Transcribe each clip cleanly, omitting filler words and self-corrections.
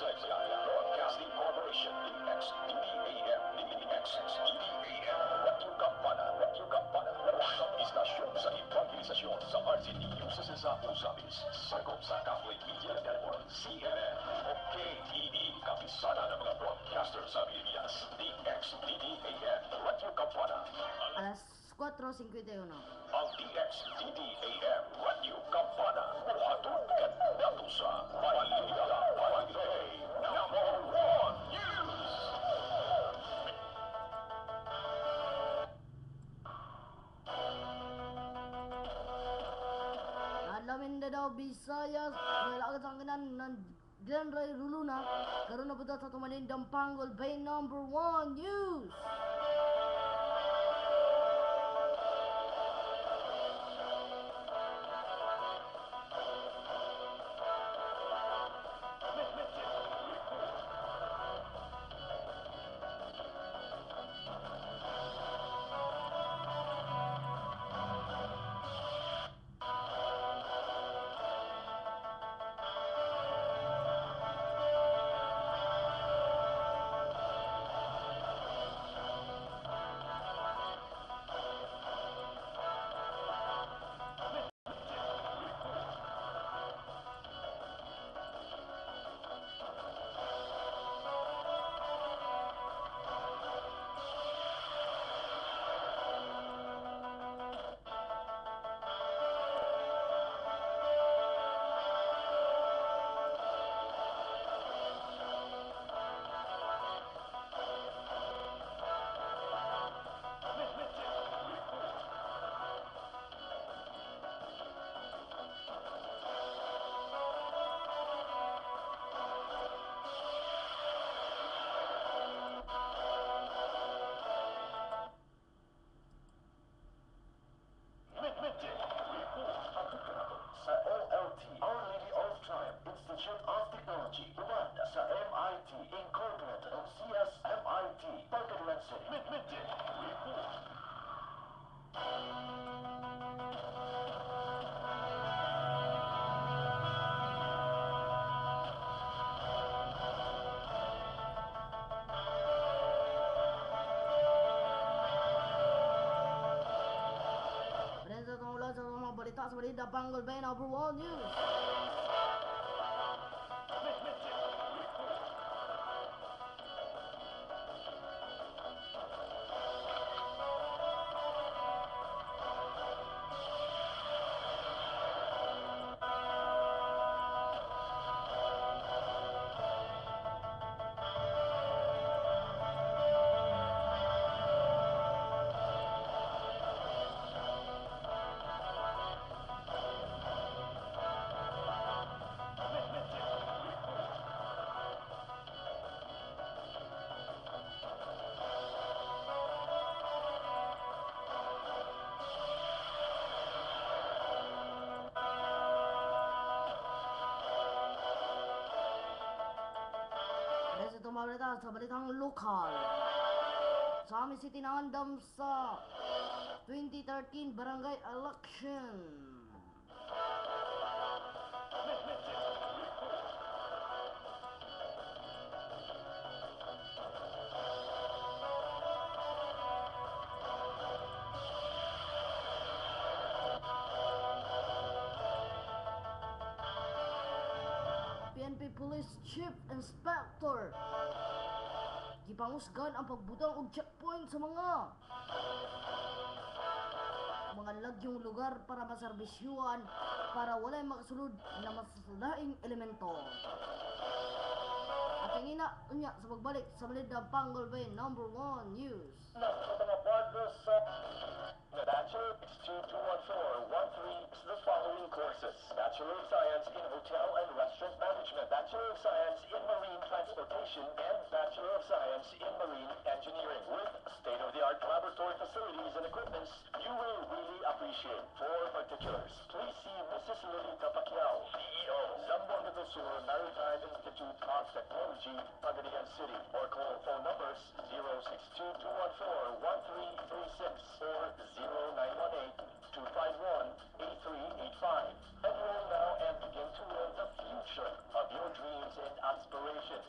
Broadcasting Corporation, DXDDAM, Radyo Kampana, istasyon sa evangelisasyon sa RCTU sa Cesar Usabis, sakop sa Catholic Media Network, CNN, o KTE, kabisada ng mga broadcaster sa Pilipinas, DXDDAM, Radyo Kampana. Alas 4:51. Ang DXDDAM, Radyo Kampana, buhatugkan nato sa Balita Palay, #1 News! Alamin na daw Visayas, nilakad ang kanan ng General Ruluna, karoon na buta sa tumanindang panggol by #1 News! Sa OLT, Our Lady of Triumph Institute of Technology, umanda sa MIT Incorporated of CSMIT, Pagkadilan City, Midday Report. Prensa tungkol sa mga balita sa balita panggol by #1 News! Prensa tungkol sa balitang lokal. Sa amin City nangandam sa 2013 barangay election. PNP Police Chief Inspector gipangusgan ang pagbutang og checkpoint sa mga lagyong lugar para maserbisyuan para walay makasulod na masalaing elemento. At ang unya sa pagbalik sa balita panggol by #1 News. Sa mga partners sa Bachelor of 21413 the following courses: Bachelor of Science in Hotel and Restaurant Management, Bachelor of Science in Marine Transportation, and Bachelor of Science in Marine Engineering. With state-of-the-art laboratory facilities and equipments you will really appreciate. For particulars, please see Mrs. Lolita Pacquiao, CEO, Zamboanga del Sur Maritime Institute of Technology, Pagadian City, or call phone numbers 062-214-1336 or 0918-251-8385. Enroll now and begin to live the future of your dreams and aspirations.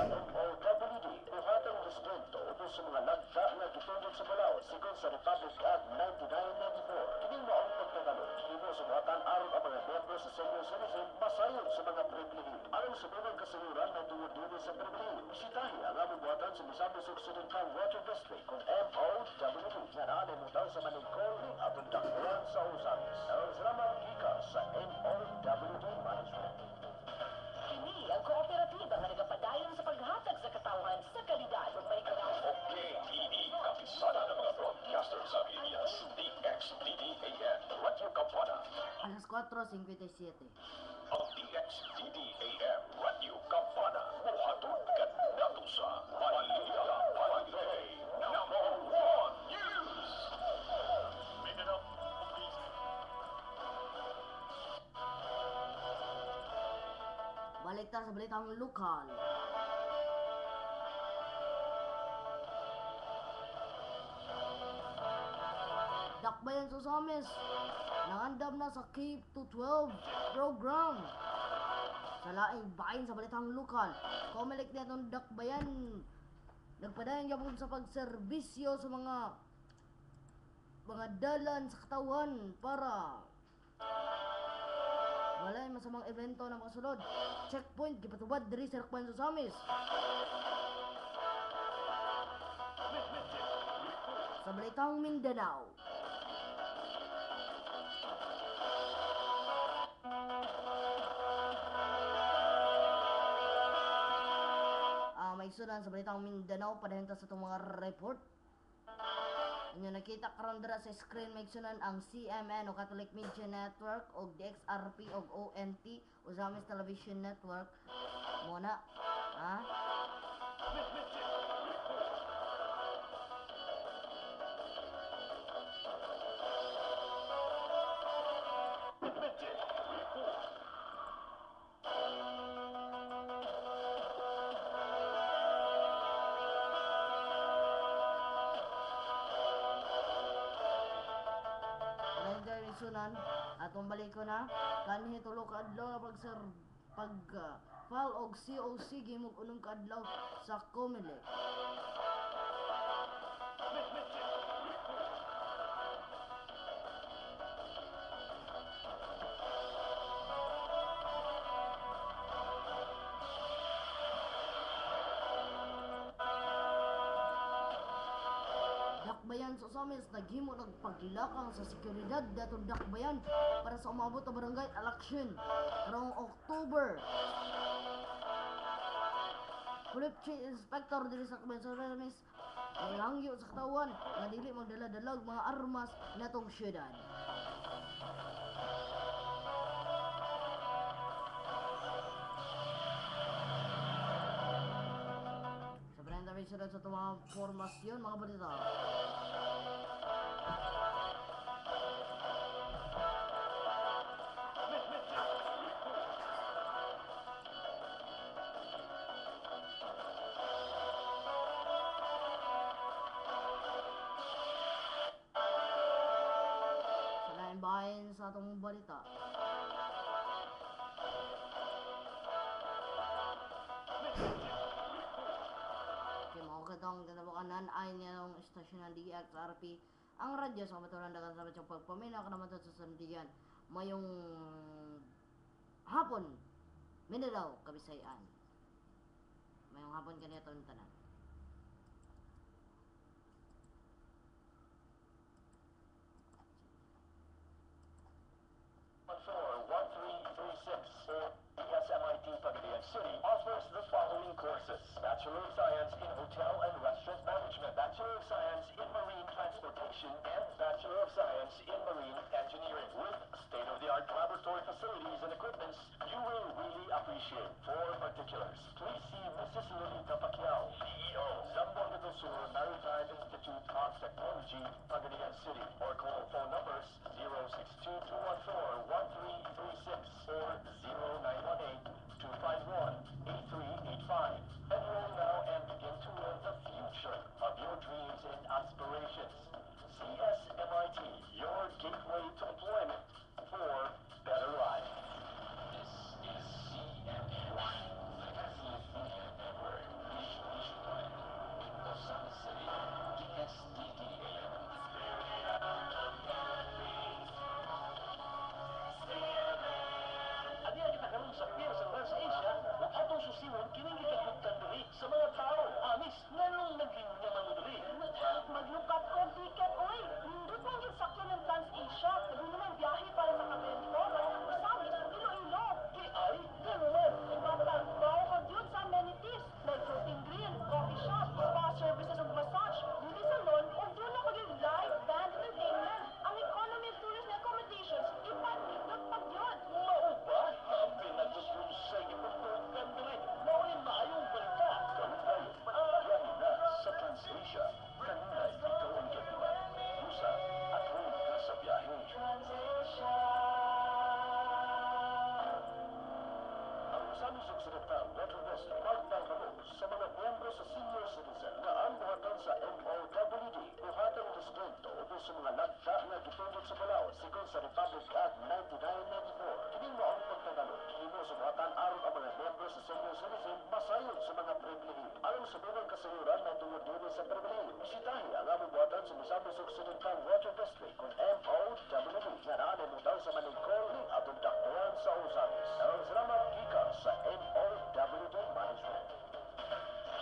sa MOWD. Buhatang distrito utos sa mga nagda nga gitungod sa Balao sigon sa Republic Act 9994. Kini maong pagkakalo, himo sa buhatan aron ang mga miyembro sa senior citizen masayod sa mga pribilehiyo. Aron sa mga kasayuran na tuwod-tuwod sa pribilehiyo, bisitahi ang among buhatan sa Misamis Occidental Water District kung MOWD nga naalimutan sa maningkol ni atong dakbayan sa Osamis. Ang salamat gikas sa MOWD Management. Kini ang kooperatiba nga nagapadayon sa paghatag sa katawhan sa kalidad ug may karahasan. Okay, ini kapisada ng mga broadcaster sa Pilipinas, DXDDAN, Radyo Kampana. Alas 4:57. Ang DXDDAN, Radyo Kampana, buhaton ka nato sa Balita Pagay, #1 News! Mindanao, please. Balik tayo sa balitang lokal. Dakbayan sa Samis, nangandam na sa Cape to 12 program. Sa laing bahin sa balitang lokal, Comelec na itong dakbayan. Nagpadayon yapon sa pagserbisyo sa mga dalan sa katawan para walay masamang evento na makasulod. Checkpoint gipatubad diri sa Dakbayan sa Samis. Sa balitang Mindanao, may sunan sa balitang Mindanao padayon ta sa itong mga report. Inyo nakita karon dira sa screen may sunan ang CMN o Catholic Media Network o DXRP o ONT o Zamis Television Network. Muna, ha? Sunan atong balik ko na kanhi tulo ka adlaw na pag file og COC gimog unong ka adlaw sa Comelec. Dakbayan sa Samis naghimo nagpaglakang sa seguridad datong dakbayan para sa umabot na barangay election karong October. Police Chief Inspector diri sa Dakbayan sa Samis nangangyo sa katawan nga dili magdala-dalag mga armas natong syudad. Sunod sa itong mga formasyon, mga balita. Sa laing bahin sa itong balita. Katong tinabukanan ay niyang istasyon ng DXRP ang radyo sa kamaturan dagan sa matyong pagpamina kanamatod sa sandigan mayong hapon Mindanao, Kabisayan. Mayong hapon kanito ng tanan. SMIT Pagadian City offers the following courses: Bachelor of Science in Hotel and Restaurant Management, Bachelor of Science in Marine Transportation, and Bachelor of Science in Marine Engineering. With state-of-the-art laboratory facilities and equipments you will really appreciate. For particulars, please see Mrs. Lolita Pacquiao, CEO, Zamboanga del Sur Maritime Institute of Technology, Pagadian City, or call phone numbers 062-214-1336 or 0918-251-8385. Enroll now and begin to live the future of your dreams and aspirations. CSMIT, your gateway to employment for better life. This is CMY, the Catholic Media Network. sa senior citizen masayod sa mga pribilehiyo. Alang sa bungang kasayuran na tungod din sa pribilehiyo, bisitahi ang among buhatan sa Misamis Occidental Water District kung MOWD na naanimutang sa maningkol ni atong daktuan sa Osamis. Ang salamat gikan sa MOWD Management.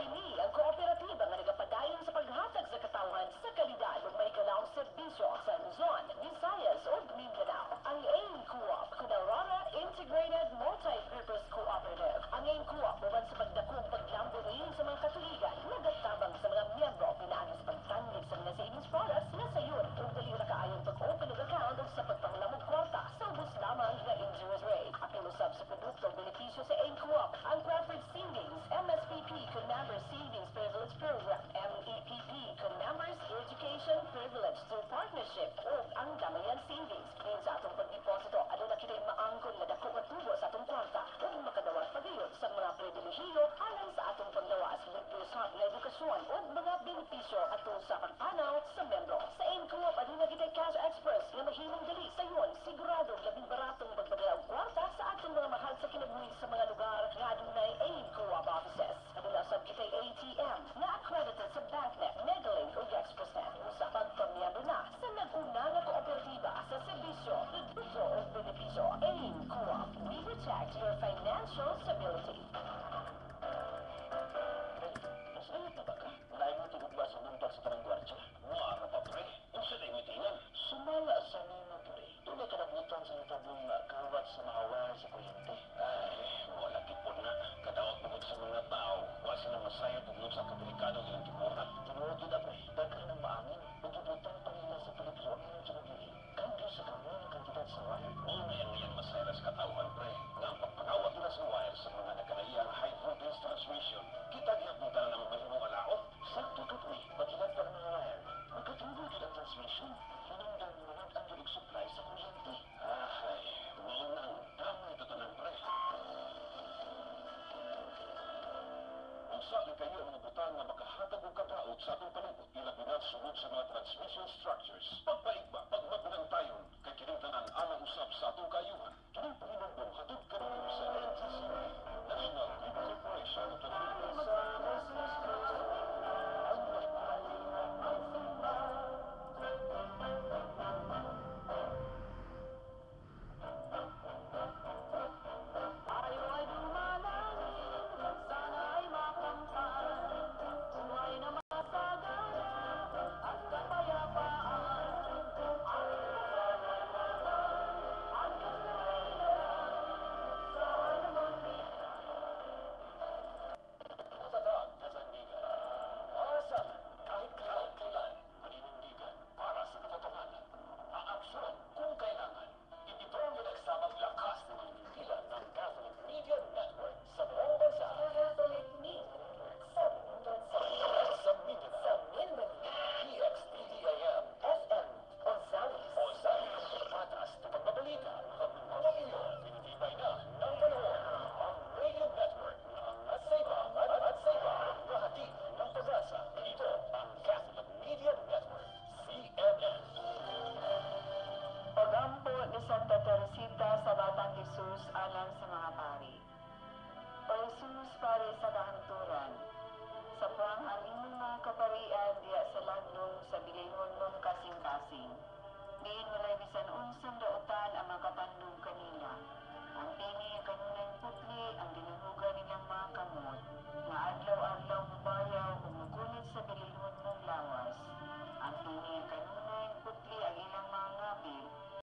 Kini ang kooperatiba nga nagapadayon sa paghatag sa katawhan sa kalidad ug may ganaong serbisyo sa Luzon, Visayas ug Mindanao. Ang AIM Co-op, Cunarara Integrated Multi-Purpose Cooperative. Ang AIM Co-op uban sa pagdakong paglamburin sa mga katuligan, nagatabang sa mga miyembro pinaagi sa pagtangig sa mga savings products na sayon ug dali ra kaayong pag-open og account ug sa pagpanglamog kwarta sa ubos lamang nga interest rate. Apil usab sa produkto ug benepisyo sa AIM Co-op, ang Crawford Savings, MSPP, Members Savings Privilege Program, MEPP, Members Education Privilege through Partnership ug ang Damayan Savings. Din sa atong pagdeposito, aduna kitay maangkon nga dako nga tubo sa atong kwarta ug makadawat pagayon sa mga pribilehiyo alang sa atong panglawas ug usab nga edukasyon ug mga benepisyo ato sa pagpanaw sa membro. Sa AIM Co-op aduna kitay Cash Express nga mahimong dali sayon sigurado labing baratong pagpadala og kwarta sa atong mga mahal sa kinabuhi sa mga lugar nga adunay AIM Co-op offices. Aduna sab kitay ATM na accredited sa BankNet, Megalink ug Expressnet. Sa pagpamiyembro na sa nag-una nga kooperatiba sa serbisyo, produkto ug benepisyo. AIM Co-op, we protect your financial stability. Masayot na ba ka? Lain mo tugod ba sa buntag sa tanang gwardiya? Maara pa pre. Yung sa tayo mitingan. Sumala sa nino pre. Doon ay kanabutan sa itabong na kawat sa mga wire sa kuryente. Ay, wala tipon na. Kadawag bukod sa mga tao. Wala sila masayot ug sa kadelikado ng tiburan. Tinuod yun pre. Daghan ng maangin. Pagibutang pa nila sa peligro ang inyong kinabuhi. Kambyo sa kanya ng kantidad sa wire. Una yang masayra sa katawhan pre. Nga ang pagpangawat nila sa wire sa mga nagkanayang high voltage transmission. Kita giyabutan na ng mahimong alaot. Sakto ka pre. Pagkilat pa ng mga wire. Magkatuloy ka ng transmission. Hinungdan mo ng ang supply sa kuryente. Ay, maunang damay tatanan pre. Unsa na kayo ang mga butang na makahatag og kadaot sa atong palibot ilabinan sugod sa mga transmission structures. Pagpaigba, pagmagunang tayon, kay kinungtanan alang usab sa atong kayuhan. Kining pahinumbong hatod karon sa NTCP, National Grid Corporation of the Philippines. Santa Teresita sa Batang Jesus alang sa mga pari. O Jesus, pari sa kahanturan, sa puanghang imong mga kaparian diya sa landong sa bilingon mong kasing-kasing. Diin walay bisan unsang dautan ang makatandong kanila.